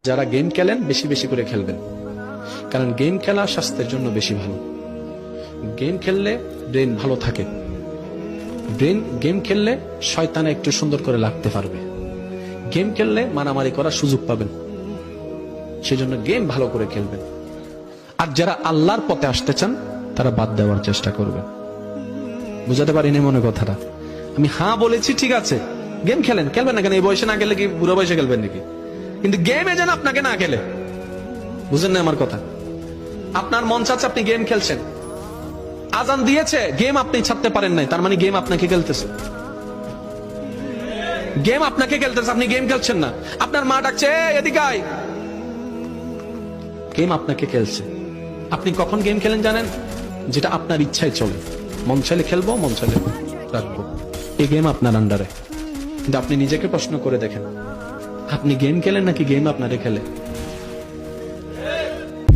যারা গেম খেলেন বেশি বেশি করে খেলবেন, কারণ গেম খেলা স্বাস্থ্যের জন্য বেশি ভালো। গেম খেললে ব্রেন ভালো থাকে, গেম খেললে শয়তানে একটু সুন্দর করে লাগতে পারবে, গেম খেললে মারামারি করার সুযোগ পাবেন, সেজন্য গেম ভালো করে খেলবেন। আর যারা আল্লাহর পথে আসতে চান তারা বাদ দেওয়ার চেষ্টা করবেন। বুঝাতে পারিনি মনে কথাটা? আমি হ্যাঁ বলেছি, ঠিক আছে, গেম খেলেন, খেলবেন না কেন? এই বয়সে না খেলে কি বুড়ো বয়সে খেলবেন নাকি? কিন্তু গেমে যেন আপনাকে না খেলে। বুঝেন না আমার কথা? আপনার মন চাচ্ছে, আপনি গেম খেলছেন, আজান দিয়েছে, গেম আপনি ছাড়তে পারেন নাই, তার মানে গেম আপনাকে খেলতেছে, গেম আপনাকে খেলতেছে, আপনি গেম খেলছেন না। আপনার মা ডাকছে, এদিকে আয়, গেম আপনাকে খেলছে। আপনি কখন গেম খেলেন জানেন? যেটা আপনার ইচ্ছায় চলে, মন চাইলে খেলবো, মন চাইলে রাখবো, এই গেম আপনার আন্ডারে। কিন্তু আপনি নিজেকে প্রশ্ন করে দেখেন, আপনি গেম খেলেন নাকি গেম আপনারে খেলে?